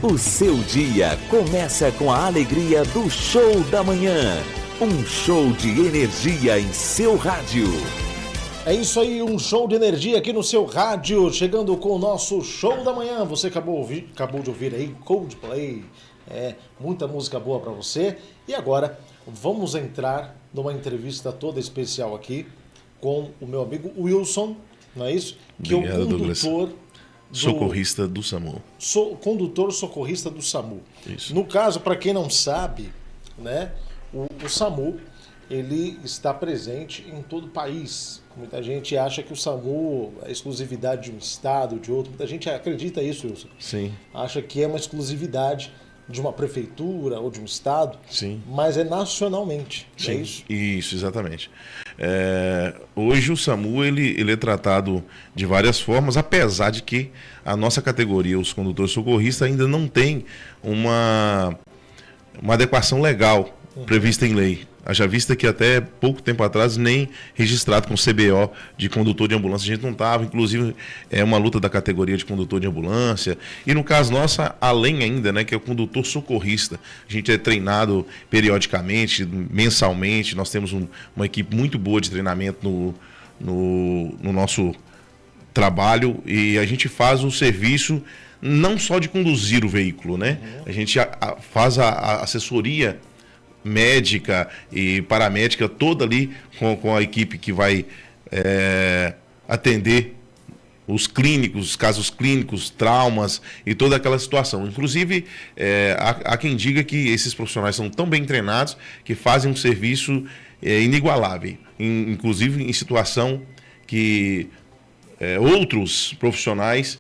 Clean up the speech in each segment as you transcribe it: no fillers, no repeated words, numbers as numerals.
O seu dia começa com a alegria do Show da Manhã. Um show de energia em seu rádio. É isso aí, um show de energia aqui no seu rádio, chegando com o nosso Show da Manhã. Você acabou de ouvir aí Coldplay, muita música boa para você. E agora vamos entrar numa entrevista toda especial aqui com o meu amigo Wilson, não é isso? Que Obrigado, é o condutor socorrista do SAMU. Condutor socorrista do SAMU. Isso. No caso, para quem não sabe, né, o SAMU ele está presente em todo o país. Muita gente acha que o SAMU é exclusividade de um estado, de outro. Muita gente acredita isso, Wilson. Sim. Acha que é uma exclusividade de uma prefeitura ou de um estado. Sim. Mas é nacionalmente. Sim. É isso? Isso, exatamente. Hoje o SAMU ele é tratado de várias formas, apesar de que a nossa categoria, os condutores socorristas, ainda não tem uma adequação legal prevista em lei. Haja vista que até pouco tempo atrás nem registrado com CBO de condutor de ambulância a gente não estava, inclusive é uma luta da categoria de condutor de ambulância. E no caso nossa, além ainda, né, que é o condutor socorrista. A gente é treinado periodicamente, mensalmente, nós temos uma equipe muito boa de treinamento no nosso trabalho e a gente faz o serviço não só de conduzir o veículo, né? A gente faz a assessoria médica e paramédica toda ali com a equipe que vai atender os clínicos, os casos clínicos, traumas e toda aquela situação. Inclusive, há quem diga que esses profissionais são tão bem treinados que fazem um serviço inigualável, inclusive em situação que outros profissionais,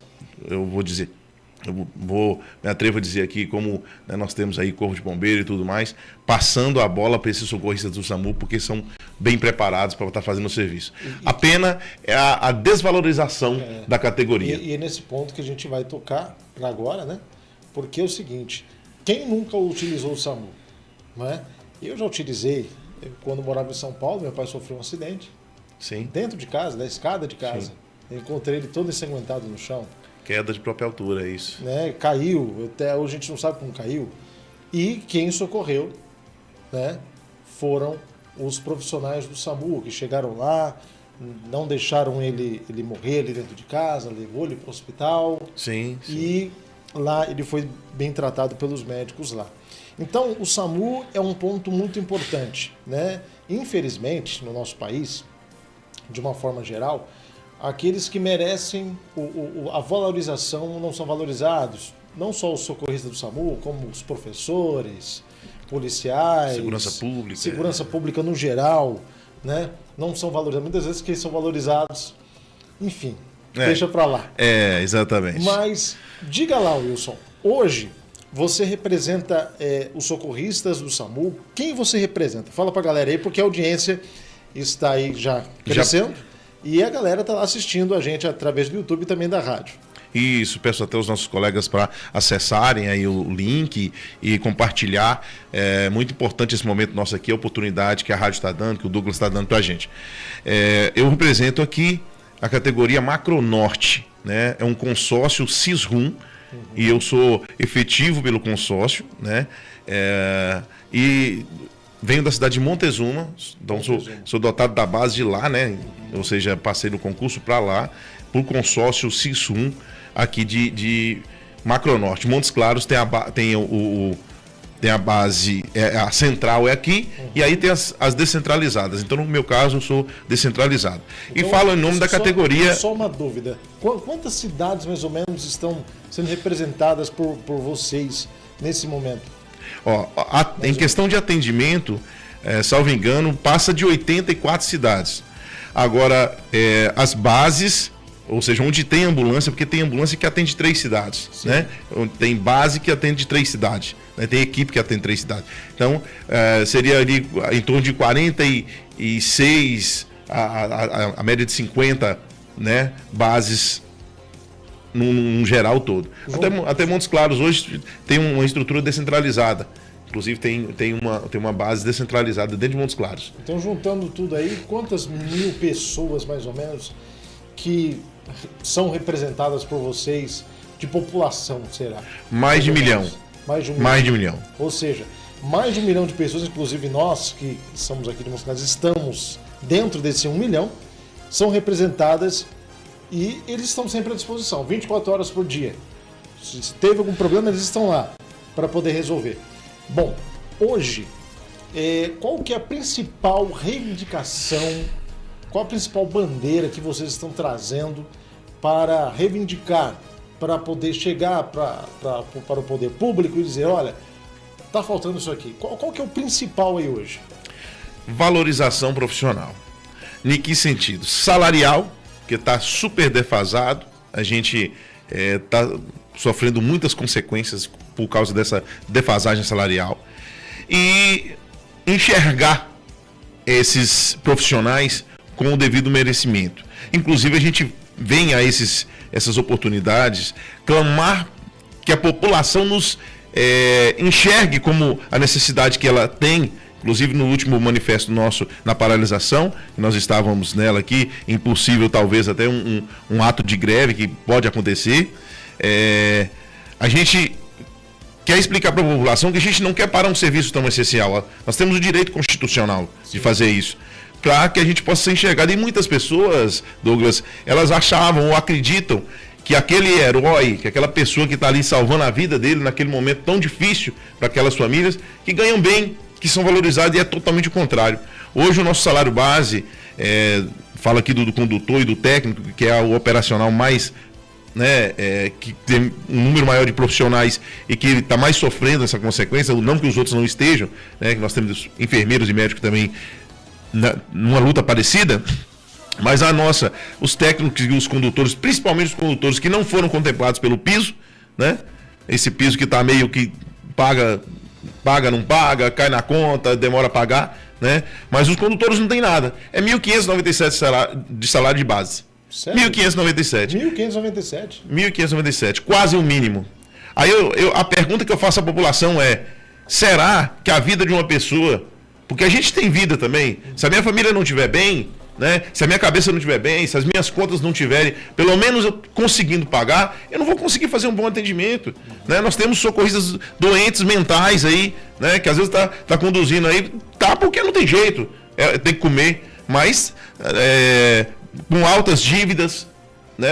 me atrevo a dizer aqui, como né, nós temos aí Corpo de Bombeiro e tudo mais, passando a bola para esses socorristas do SAMU, porque são bem preparados para estar fazendo o serviço. A pena é a desvalorização da categoria. E é nesse ponto que a gente vai tocar para agora, né? Porque é o seguinte, quem nunca utilizou o SAMU? Não é? Eu já utilizei, quando morava em São Paulo, meu pai sofreu um acidente. Sim. Dentro de casa, na escada de casa. Sim. Eu encontrei ele todo ensanguentado no chão. Queda de própria altura, é isso. Né? Caiu, até hoje a gente não sabe como caiu. E quem socorreu, né, foram os profissionais do SAMU, que chegaram lá, não deixaram ele morrer ali dentro de casa, levou ele para o hospital. Sim. E lá ele foi bem tratado pelos médicos lá. Então, o SAMU é um ponto muito importante, né? Infelizmente, no nosso país, de uma forma geral, aqueles que merecem a valorização não são valorizados. Não só os socorristas do SAMU, como os professores, policiais... Segurança pública no geral, né? Não são valorizados. Muitas vezes que são valorizados, enfim, deixa pra lá. Exatamente. Mas, diga lá, Wilson, hoje você representa os socorristas do SAMU. Quem você representa? Fala pra galera aí, porque a audiência está aí já crescendo. E a galera está lá assistindo a gente através do YouTube e também da rádio. Isso, peço até os nossos colegas para acessarem aí o link e compartilhar. É muito importante esse momento nosso aqui, a oportunidade que a rádio está dando, que o Douglas está dando para a gente. Eu represento aqui a categoria Macronorte, né? É um consórcio CISRUM, e eu sou efetivo pelo consórcio, né? E venho da cidade de Montezuma, então sou dotado da base de lá, né? Ou seja, passei no concurso para lá, por consórcio CISRUM, aqui de Macronorte. Montes Claros tem a base, a central é aqui, e aí tem as descentralizadas. Então, no meu caso, eu sou descentralizado. Então, e falo em nome da categoria... Só uma dúvida. Quantas cidades, mais ou menos, estão sendo representadas por vocês nesse momento? Em questão de atendimento, salvo engano, passa de 84 cidades. Agora, as bases, ou seja, onde tem ambulância, porque tem ambulância que atende 3 cidades, né? Tem base que atende 3 cidades, né? Tem equipe que atende 3 cidades. Então, seria ali em torno de 46, a média de 50, né, bases num geral todo. Até Montes Claros hoje tem uma estrutura descentralizada. Inclusive tem uma base descentralizada dentro de Montes Claros. Então, juntando tudo aí, quantas mil pessoas, mais ou menos, que são representadas por vocês de população será? Mais de 1 milhão. Mais de 1 milhão. Mais de 1 milhão. Ou seja, mais de 1 milhão de pessoas, inclusive nós que estamos aqui de Moscas, estamos dentro desse 1 milhão, são representadas e eles estão sempre à disposição, 24 horas por dia. Se teve algum problema, eles estão lá para poder resolver. Bom, hoje, qual que é a principal reivindicação, qual a principal bandeira que vocês estão trazendo para reivindicar, para poder chegar para o poder público e dizer, olha, está faltando isso aqui. Qual que é o principal aí hoje? Valorização profissional. Em que sentido? Salarial, que está super defasado, a gente está sofrendo muitas consequências por causa dessa defasagem salarial. E enxergar esses profissionais com o devido merecimento. Inclusive, a gente vem a essas oportunidades clamar que a população nos enxergue como a necessidade que ela tem. Inclusive, no último manifesto nosso, na paralisação, nós estávamos nela aqui, impossível talvez até um ato de greve que pode acontecer. A gente quer explicar para a população que a gente não quer parar um serviço tão essencial. Nós temos o direito constitucional de fazer isso. Claro que a gente possa ser enxergado. E muitas pessoas, Douglas, elas achavam ou acreditam que aquele herói, que aquela pessoa que está ali salvando a vida dele naquele momento tão difícil para aquelas famílias, que ganham bem, que são valorizados, e é totalmente o contrário. Hoje o nosso salário base, fala aqui do condutor e do técnico, que é o operacional mais, que tem um número maior de profissionais e que está mais sofrendo essa consequência, não que os outros não estejam, que nós temos enfermeiros e médicos também numa luta parecida, mas a nossa, os técnicos e os condutores, principalmente os condutores que não foram contemplados pelo piso, esse piso que está meio que paga, não paga, cai na conta, demora a pagar, mas os condutores não tem nada. É R$ 1.597 de salário de base. Sério? 1.597. 1.597? 1.597, quase o mínimo. Aí a pergunta que eu faço à população é: será que a vida de uma pessoa, porque a gente tem vida também, se a minha família não estiver bem, se a minha cabeça não estiver bem, se as minhas contas não estiverem, pelo menos eu conseguindo pagar, eu não vou conseguir fazer um bom atendimento. Nós temos socorristas doentes mentais aí, que às vezes tá conduzindo aí, porque não tem jeito, tem que comer, mas com altas dívidas,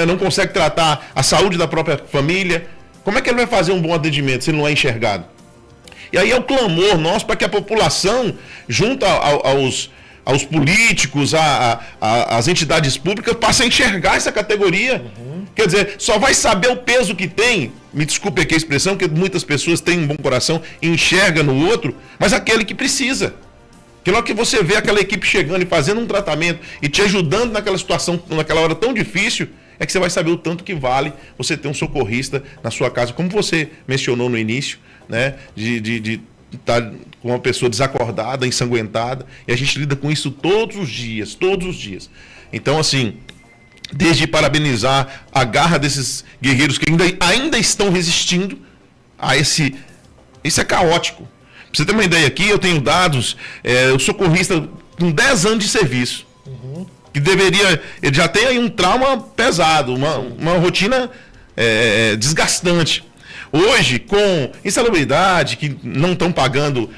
não consegue tratar a saúde da própria família. Como é que ele vai fazer um bom atendimento se ele não é enxergado? E aí é o clamor nosso para que a população, junto aos políticos, às entidades públicas, passe a enxergar essa categoria. Quer dizer, só vai saber o peso que tem, me desculpe aqui a expressão, que muitas pessoas têm um bom coração e enxergam no outro, mas aquele que precisa. Que logo que você vê aquela equipe chegando e fazendo um tratamento e te ajudando naquela situação, naquela hora tão difícil, é que você vai saber o tanto que vale você ter um socorrista na sua casa, como você mencionou no início, de estar com uma pessoa desacordada, ensanguentada, e a gente lida com isso todos os dias. Então, assim, desde parabenizar a garra desses guerreiros que ainda estão resistindo a isso é caótico. Pra você ter uma ideia aqui, eu tenho dados, o socorrista com 10 anos de serviço, que ele já tem aí um trauma pesado, uma rotina desgastante. Hoje, com insalubridade, que não estão pagando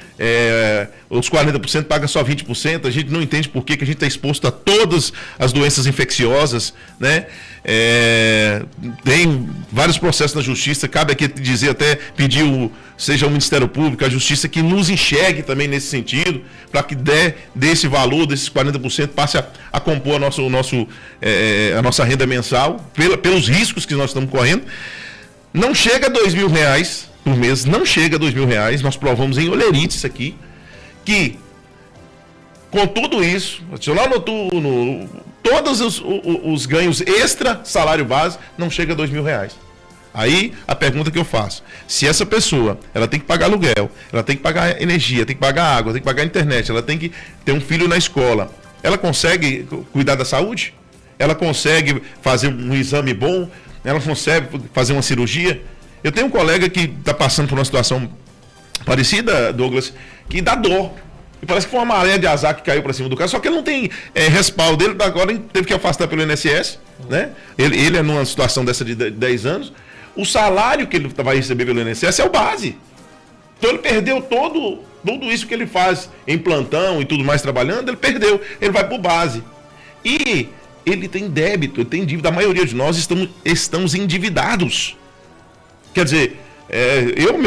os 40%, paga só 20%, a gente não entende por que a gente está exposto a todas as doenças infecciosas, tem vários processos na justiça, cabe aqui dizer, até pedir seja o Ministério Público, a Justiça, que nos enxergue também nesse sentido, para que desse valor, desses 40%, passe a compor a nossa renda mensal, pelos riscos que nós estamos correndo. Não chega a R$2.000 por mês, não chega a R$2.000, nós provamos em Olerite isso aqui, que com tudo isso, adicional noturno, todos os ganhos extra salário base, não chega a R$2.000. Aí a pergunta que eu faço: se essa pessoa, ela tem que pagar aluguel, ela tem que pagar energia, tem que pagar água, tem que pagar internet, ela tem que ter um filho na escola, ela consegue cuidar da saúde? Ela consegue fazer um exame bom? Ela consegue fazer uma cirurgia? Eu tenho um colega que está passando por uma situação parecida, Douglas, que dá dor. E parece que foi uma maré de azar que caiu para cima do cara, só que ele não tem respaldo dele, agora teve que afastar pelo INSS, Ele é numa situação dessa de 10 anos. o salário que ele vai receber pelo INSS é o base. Então ele perdeu tudo isso que ele faz em plantão e tudo mais trabalhando, ele perdeu, ele vai por base. E ele tem débito, ele tem dívida, a maioria de nós estamos endividados. Quer dizer, eu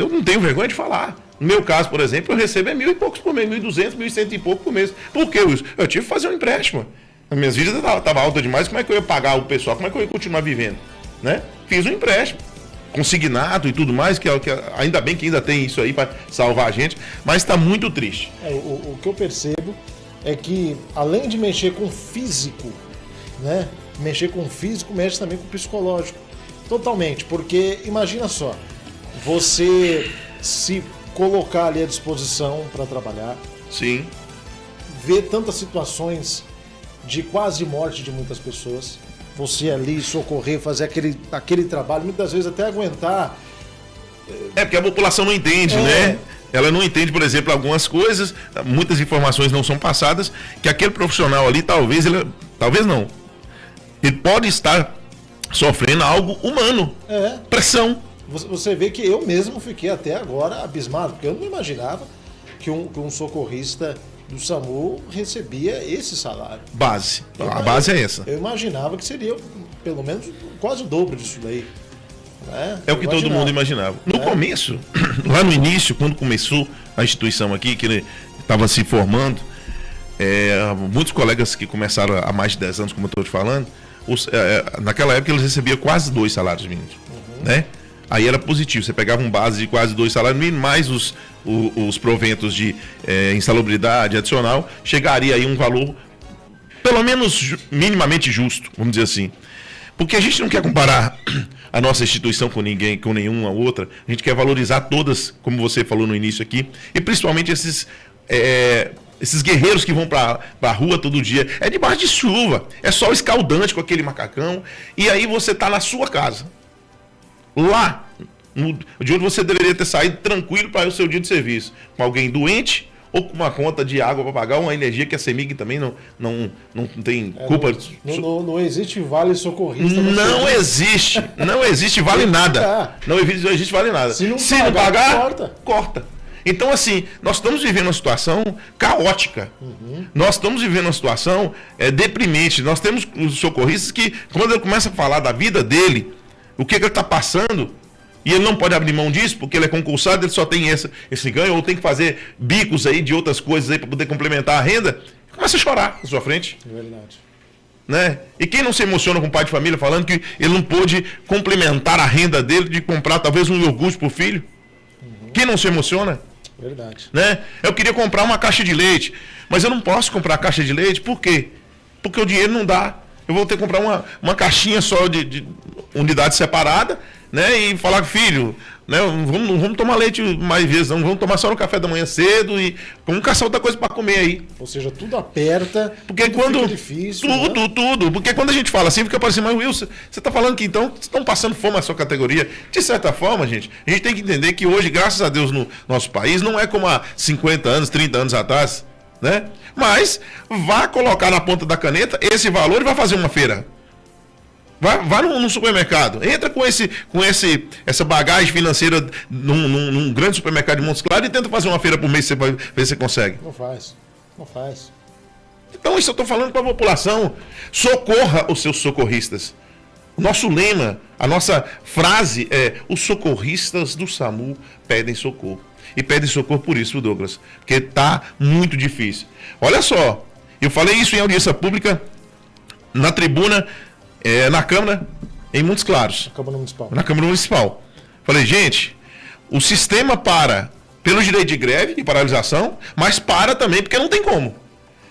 não tenho vergonha de falar. No meu caso, por exemplo, eu recebo 1.000 e poucos por mês, 1.200, 1.100 e pouco por mês. Por que isso? Eu tive que fazer um empréstimo. As minhas dívidas estavam altas demais, como é que eu ia pagar o pessoal? Como é que eu ia continuar vivendo? Né? Fiz um empréstimo, consignado e tudo mais, que ainda bem que ainda tem isso aí para salvar a gente, mas está muito triste. O que eu percebo é que, além de mexer com o físico, né? Mexer com o físico, mexe também com o psicológico. Totalmente, porque imagina só, você se colocar ali à disposição para trabalhar. Sim. Ver tantas situações de quase morte de muitas pessoas. Você ali socorrer, fazer aquele trabalho, muitas vezes até aguentar. Porque a população não entende, né? Ela não entende, por exemplo, algumas coisas, muitas informações não são passadas, que aquele profissional ali, talvez não, ele pode estar sofrendo algo humano, pressão. Você vê que eu mesmo fiquei até agora abismado, porque eu não imaginava que um socorrista do SAMU recebia esse salário. Base. A base é essa. Eu imaginava que seria pelo menos quase o dobro disso daí. Né? É o que todo mundo imaginava. No começo, lá no início, quando começou a instituição aqui, que ele estava se formando, muitos colegas que começaram há mais de 10 anos, como eu estou te falando, naquela época eles recebiam quase 2 salários mínimos. Né? Aí era positivo, você pegava um base de quase 2 salários mínimos, mais os proventos de insalubridade adicional, chegaria aí um valor, pelo menos minimamente justo, vamos dizer assim. Porque a gente não quer comparar a nossa instituição com ninguém, com nenhuma outra, a gente quer valorizar todas, como você falou no início aqui, e principalmente esses guerreiros que vão para a rua todo dia. É debaixo de chuva, é sol escaldante com aquele macacão, e aí você está na sua casa. Lá, de onde você deveria ter saído tranquilo para o seu dia de serviço, com alguém doente ou com uma conta de água para pagar, uma energia que a CEMIG também não tem culpa. Não existe vale socorrista. Não existe vale nada. Não existe vale nada. Se não pagar, corta. Então, assim, nós estamos vivendo uma situação caótica. Nós estamos vivendo uma situação deprimente. Nós temos os socorristas que, quando ele começa a falar da vida dele, o que ele está passando, e ele não pode abrir mão disso, porque ele é concursado, ele só tem esse ganho, ou tem que fazer bicos aí de outras coisas aí para poder complementar a renda, começa a chorar na sua frente. É verdade. Né? E quem não se emociona com o pai de família falando que ele não pôde complementar a renda dele de comprar talvez um iogurte para o filho? Quem não se emociona? Verdade. Né? Eu queria comprar uma caixa de leite, mas eu não posso comprar caixa de leite, por quê? Porque o dinheiro não dá. Eu vou ter que comprar uma caixinha só de unidade separada, né? E falar, filho, né? Vamos tomar leite mais vezes, não vamos tomar só no café da manhã cedo e vamos caçar outra coisa para comer aí. Ou seja, tudo aperta, porque tudo quando fica difícil. Tudo. Porque quando a gente fala assim, fica parecendo, mas Wilson, você está falando que então estão passando fome na sua categoria. De certa forma, gente, a gente tem que entender que hoje, graças a Deus, no nosso país, não é como há 50 anos, 30 anos atrás, né? Mas vá colocar na ponta da caneta esse valor e vai fazer uma feira. Vá no supermercado, entra com essa bagagem financeira num grande supermercado de Montes Claros e tenta fazer uma feira por mês, você vai ver se você consegue. Não faz. Então isso eu estou falando para a população, socorra os seus socorristas. O nosso lema, a nossa frase é: os socorristas do SAMU pedem socorro. E pedem socorro por isso, Douglas, porque está muito difícil. Olha só, eu falei isso em audiência pública, na tribuna, na Câmara, em Montes Claros. Na Câmara Municipal. Falei, gente, o sistema para pelo direito de greve e paralisação, mas para também porque não tem como.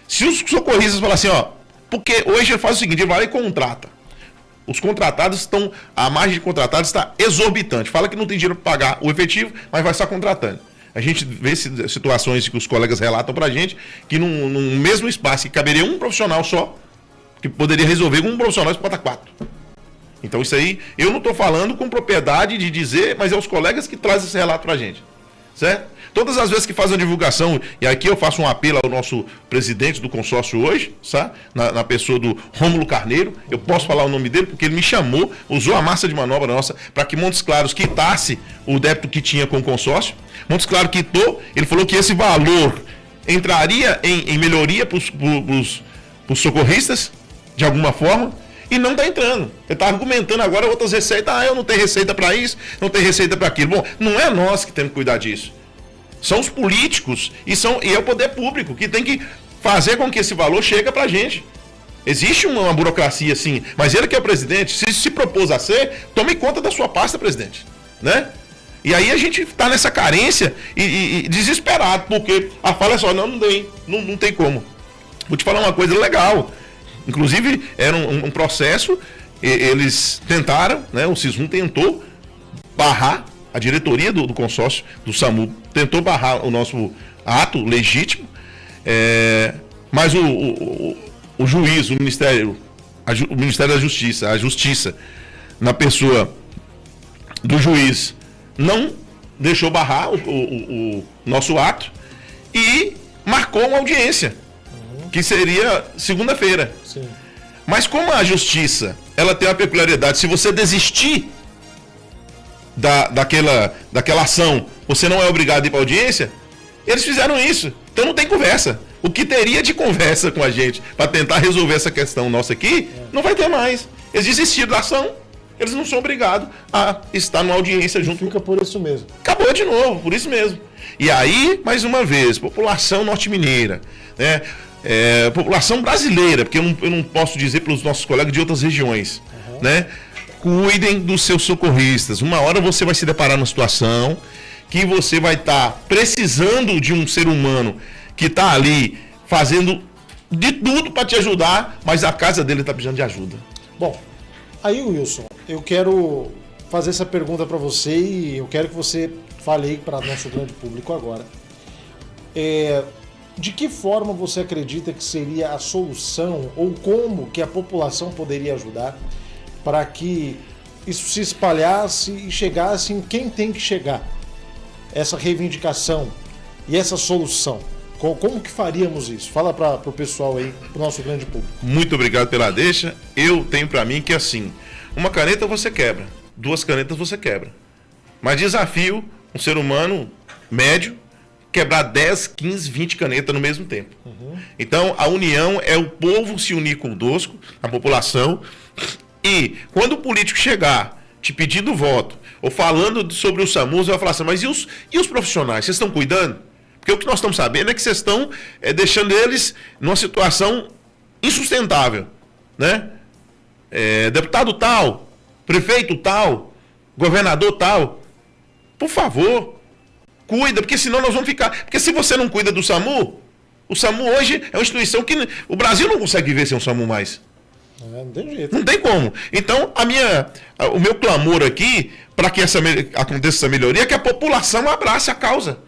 Se os socorristas falarem assim, porque hoje ele faz o seguinte, ele vai lá e contrata. Os contratados a margem de contratados está exorbitante. Fala que não tem dinheiro para pagar o efetivo, mas vai estar contratando. A gente vê situações que os colegas relatam para a gente, que num mesmo espaço que caberia um profissional só, que poderia resolver com um profissional que bota 4. Então isso aí, eu não estou falando com propriedade de dizer, mas é os colegas que trazem esse relato para a gente. Certo? Todas as vezes que faz a divulgação, e aqui eu faço um apelo ao nosso presidente do consórcio hoje, sabe? Na pessoa do Rômulo Carneiro, eu posso falar o nome dele porque ele me chamou, usou a massa de manobra nossa para que Montes Claros quitasse o débito que tinha com o consórcio. Montes Claros quitou, ele falou que esse valor entraria em melhoria para os socorristas, de alguma forma, e não está entrando. Ele está argumentando agora outras receitas, eu não tenho receita para isso, não tenho receita para aquilo. Bom, não é nós que temos que cuidar disso. São os políticos e é o poder público que tem que fazer com que esse valor chegue para a gente. Existe uma burocracia, sim, mas ele que é o presidente, se propôs a ser, tome conta da sua pasta, presidente. Né? E aí a gente está nessa carência e desesperado, porque a fala é só, não tem como. Vou te falar uma coisa legal. Inclusive, era um processo, eles tentaram, né, o SISUM tentou barrar, a diretoria do consórcio do SAMU tentou barrar o nosso ato legítimo, mas o juiz, o Ministério da Justiça, a Justiça, na pessoa do juiz, não deixou barrar o nosso ato e marcou uma audiência, que seria segunda-feira. Mas como a Justiça, ela tem uma peculiaridade, se você desistir daquela ação, você não é obrigado a ir para a audiência, eles fizeram isso. Então não tem conversa. O que teria de conversa com a gente para tentar resolver essa questão nossa aqui, não vai ter mais. Eles desistiram da ação, eles não são obrigados a estar numa audiência junto. Fica por isso mesmo. Acabou de novo, por isso mesmo. E aí, mais uma vez, população norte-mineira, né? População brasileira, porque eu não posso dizer para os nossos colegas de outras regiões, né? Cuidem dos seus socorristas. Uma hora você vai se deparar numa situação que você vai estar precisando de um ser humano que está ali fazendo de tudo para te ajudar, mas a casa dele está precisando de ajuda. Bom, aí, Wilson, eu quero fazer essa pergunta para você e eu quero que você fale aí para nosso grande público agora. De que forma você acredita que seria a solução ou como que a população poderia ajudar para que isso se espalhasse e chegasse em quem tem que chegar? Essa reivindicação e essa solução. Como que faríamos isso? Fala para o pessoal aí, para o nosso grande público. Muito obrigado pela deixa. Eu tenho para mim que assim, uma caneta você quebra, 2 canetas você quebra. Mas desafio um ser humano médio quebrar 10, 15, 20 canetas no mesmo tempo. Então, a união é o povo se unir conosco, a população, e quando o político chegar te pedindo voto, ou falando sobre o SAMU, você vai falar assim, mas e os profissionais? Vocês estão cuidando? Porque o que nós estamos sabendo é que vocês estão deixando eles numa situação insustentável, né? Deputado tal, prefeito tal, governador tal, por favor, cuida, porque senão nós vamos ficar... Porque se você não cuida do SAMU, o SAMU hoje é uma instituição que o Brasil não consegue viver sem o SAMU mais. Não tem jeito. Não tem como. Então, o meu clamor aqui, para que aconteça essa melhoria, é que a população abrace a causa.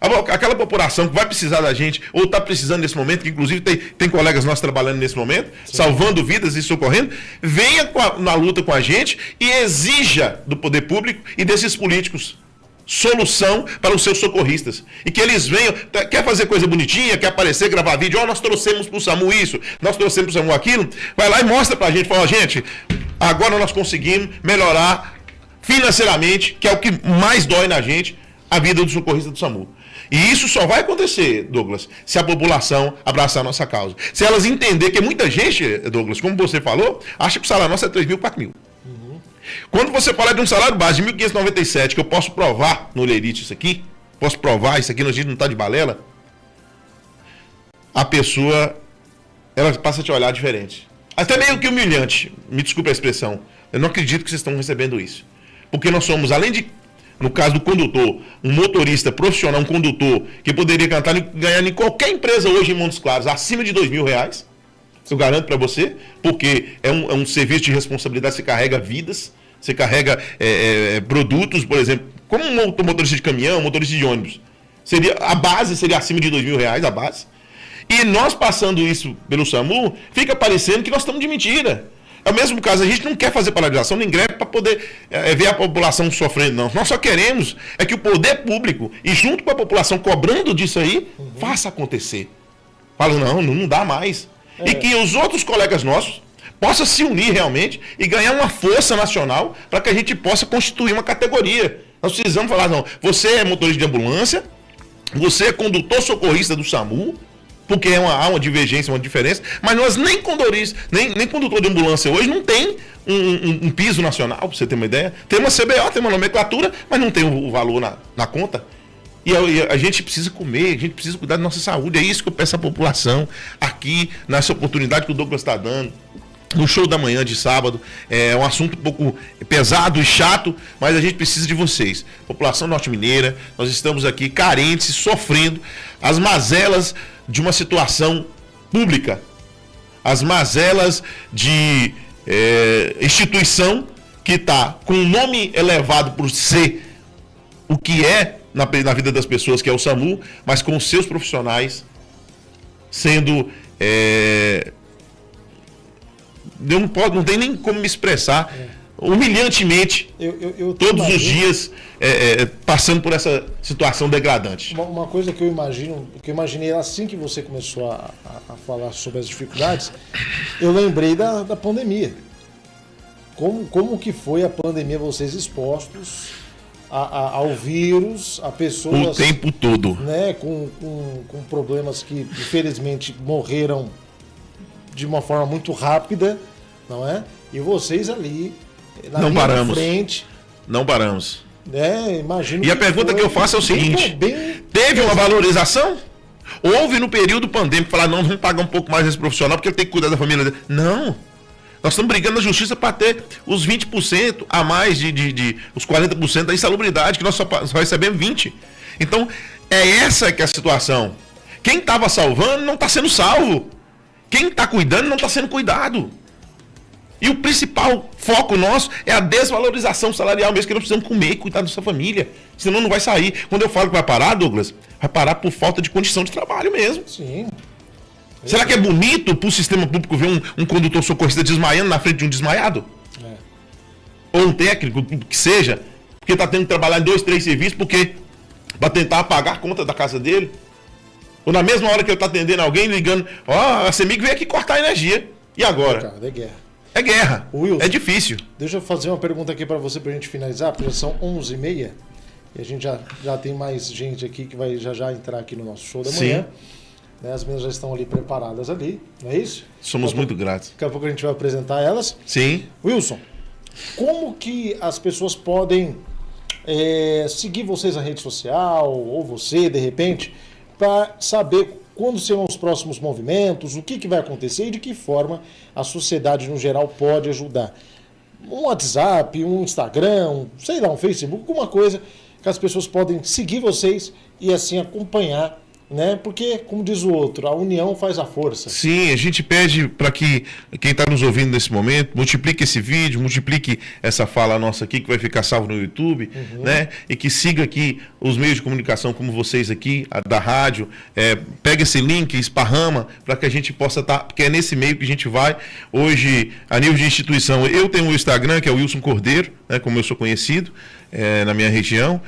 Aquela população que vai precisar da gente, ou está precisando nesse momento, que inclusive tem colegas nossos trabalhando nesse momento, sim, salvando vidas e socorrendo, venha na luta com a gente e exija do poder público e desses políticos solução para os seus socorristas. E que eles venham, quer fazer coisa bonitinha, quer aparecer, gravar vídeo, nós trouxemos para o SAMU isso, nós trouxemos para o SAMU aquilo, vai lá e mostra para a gente, fala, gente, agora nós conseguimos melhorar financeiramente, que é o que mais dói na gente, a vida do socorrista do SAMU. E isso só vai acontecer, Douglas, se a população abraçar a nossa causa. Se elas entenderem que muita gente, Douglas, como você falou, acha que o salário nosso é 3 mil, 4 mil. Quando você fala de um salário base de 1.597, que eu posso provar no Lerite isso aqui, posso provar isso aqui, a gente não está de balela, a pessoa, ela passa a te olhar diferente. Até meio que humilhante, me desculpe a expressão. Eu não acredito que vocês estão recebendo isso. Porque nós somos, além de, no caso do condutor, um motorista profissional, um condutor, que poderia ganhar em qualquer empresa hoje em Montes Claros, acima de R$2.000, eu garanto para você, porque é um serviço de responsabilidade, você carrega vidas, você carrega produtos, por exemplo, como um motorista de caminhão, motorista de ônibus. A base seria acima de R$2.000, a base. E nós passando isso pelo SAMU, fica parecendo que nós estamos de mentira. É o mesmo caso, a gente não quer fazer paralisação nem greve para poder ver a população sofrendo, não. Nós só queremos é que o poder público, e junto com a população cobrando disso aí, faça acontecer. Fala, não dá mais. E que os outros colegas nossos possam se unir realmente e ganhar uma força nacional para que a gente possa constituir uma categoria. Nós precisamos falar, não, você é motorista de ambulância, você é condutor socorrista do SAMU, porque há uma divergência, uma diferença, mas nós nem condutor de ambulância hoje não tem um piso nacional, para você ter uma ideia. Tem uma CBO, tem uma nomenclatura, mas não tem o valor na conta. E a gente precisa comer, a gente precisa cuidar da nossa saúde. É isso que eu peço à população aqui, nessa oportunidade que o Douglas está dando. No show da manhã de sábado, é um assunto um pouco pesado e chato, mas a gente precisa de vocês. População norte-mineira, nós estamos aqui carentes, sofrendo as mazelas de uma situação pública, as mazelas de instituição que está com um nome elevado por ser o que é na vida das pessoas, que é o SAMU, mas com os seus profissionais sendo... não tem nem como me expressar humilhantemente todos os dias passando por essa situação degradante. Uma coisa que eu imaginei assim que você começou a falar sobre as dificuldades, eu lembrei da pandemia. Como que foi a pandemia, vocês expostos ao vírus, a pessoas... O tempo todo. Né, com problemas que, infelizmente, morreram de uma forma muito rápida, não é? E vocês ali, na linha de frente... Não paramos. Imagino. E a pergunta que eu faço é o seguinte: teve uma valorização? Houve no período pandêmico falar, não, vamos pagar um pouco mais esse profissional porque ele tem que cuidar da família dele. Não. Nós estamos brigando na justiça para ter os 20% a mais os 40% da insalubridade, que nós só recebemos 20%. Então, essa que é a situação. Quem estava salvando não está sendo salvo. Quem está cuidando não está sendo cuidado. E o principal foco nosso é a desvalorização salarial mesmo, que nós precisamos comer e cuidar da sua família. Senão não vai sair. Quando eu falo que vai parar, Douglas, vai parar por falta de condição de trabalho mesmo. Sim. Será que é bonito para o sistema público ver um condutor socorrista desmaiando na frente de um desmaiado? Ou um técnico, que seja, porque está tendo que trabalhar em 2, 3 serviços, porque para tentar pagar a conta da casa dele? Ou na mesma hora que eu estou atendendo alguém, ligando, a CEMIG veio aqui cortar a energia. E agora? Cara, é guerra. É guerra. Wilson, é difícil. Deixa eu fazer uma pergunta aqui para você, para a gente finalizar, porque já são 11h30 e a gente já tem mais gente aqui que vai já entrar aqui no nosso show da manhã. Né, as meninas já estão ali preparadas ali, não é isso? Somos muito gratos. Daqui a pouco a gente vai apresentar elas. Sim. Wilson, como que as pessoas podem seguir vocês na rede social, ou você, de repente, para saber quando serão os próximos movimentos, o que vai acontecer e de que forma a sociedade no geral pode ajudar? Um WhatsApp, um Instagram, sei lá, um Facebook, alguma coisa que as pessoas podem seguir vocês e assim acompanhar, né? Porque, como diz o outro, a união faz a força. Sim, a gente pede para que quem está nos ouvindo nesse momento multiplique esse vídeo, multiplique essa fala nossa aqui, que vai ficar salvo no YouTube, né? E que siga aqui os meios de comunicação como vocês aqui, da rádio, pega esse link, esparrama, para que a gente possa estar, porque é nesse meio que a gente vai. Hoje, a nível de instituição, eu tenho um Instagram, que é o Wilson Cordeiro, né, como eu sou conhecido na minha região.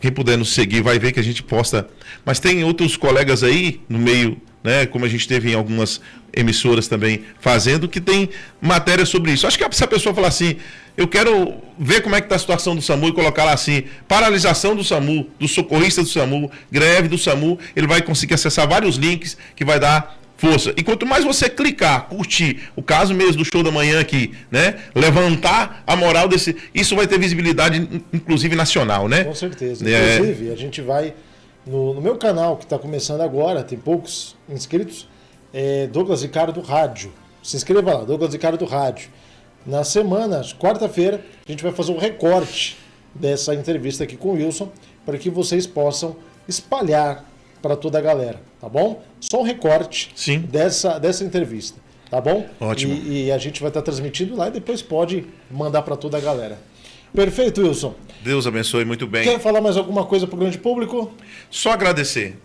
Quem puder nos seguir vai ver que a gente posta. Mas tem outros colegas aí no meio, né, como a gente teve em algumas emissoras também fazendo, que tem matéria sobre isso. Acho que se a pessoa falar assim, eu quero ver como é que está a situação do SAMU e colocar lá assim, paralisação do SAMU, do socorrista do SAMU, greve do SAMU, ele vai conseguir acessar vários links que vai dar força. E quanto mais você clicar, curtir o caso mesmo do show da manhã aqui, né? Levantar a moral desse... Isso vai ter visibilidade, inclusive, nacional, né? Com certeza. Inclusive, a gente vai... No meu canal, que está começando agora, tem poucos inscritos, Douglas Ricardo Rádio. Se inscreva lá, Douglas Ricardo Rádio. Na semana, quarta-feira, a gente vai fazer um recorte dessa entrevista aqui com o Wilson, para que vocês possam espalhar para toda a galera, tá bom? Só um recorte dessa entrevista, tá bom? Ótimo. E a gente vai estar transmitindo lá e depois pode mandar para toda a galera. Perfeito, Wilson. Deus abençoe muito bem. Quer falar mais alguma coisa para o grande público? Só agradecer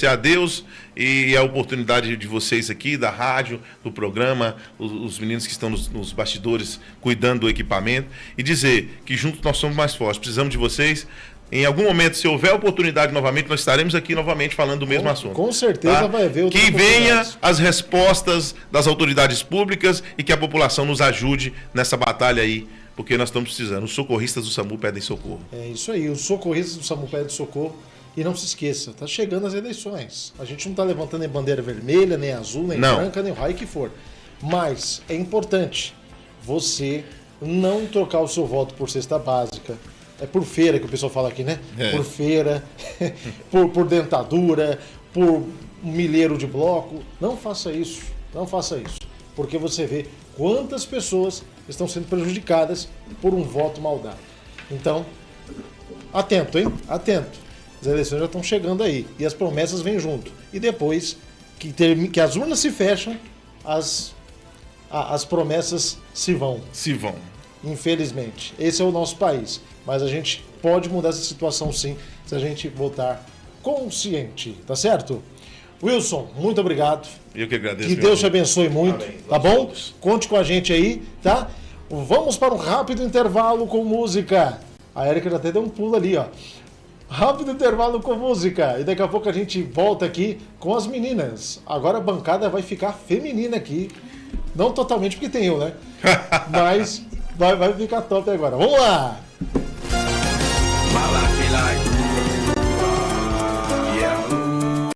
a Deus e a oportunidade de vocês aqui, da rádio, do programa, os meninos que estão nos bastidores cuidando do equipamento, e dizer que juntos nós somos mais fortes, precisamos de vocês. Em algum momento, se houver oportunidade novamente, nós estaremos aqui novamente falando do mesmo assunto. Com certeza, tá? Vai haver que venha as respostas das autoridades públicas e que a população nos ajude nessa batalha aí, porque nós estamos precisando. Os socorristas do SAMU pedem socorro. É isso aí, os socorristas do SAMU pedem socorro. E não se esqueça, está chegando as eleições. A gente não está levantando nem bandeira vermelha, nem azul, nem branca, nem o raio que for. Mas é importante você não trocar o seu voto por cesta básica. É por feira que o pessoal fala aqui, né? Por feira, por dentadura, por milheiro de bloco. Não faça isso, não faça isso. Porque você vê quantas pessoas estão sendo prejudicadas por um voto mal dado. Então, atento, hein? Atento. As eleições já estão chegando aí. E as promessas vêm junto. E depois que as urnas se fecham, as promessas se vão. Se vão. Infelizmente. Esse é o nosso país. Mas a gente pode mudar essa situação sim, se a gente votar consciente. Tá certo? Wilson, muito obrigado. Eu que agradeço. Que Deus te abençoe muito, amém. Tá bom? Conte com a gente aí, tá? Vamos para um rápido intervalo com música. A Érica já até deu um pulo ali, ó. Rápido intervalo com música. E daqui a pouco a gente volta aqui com as meninas. Agora a bancada vai ficar feminina aqui. Não totalmente porque tem eu, né? Mas vai ficar top agora. Vamos lá!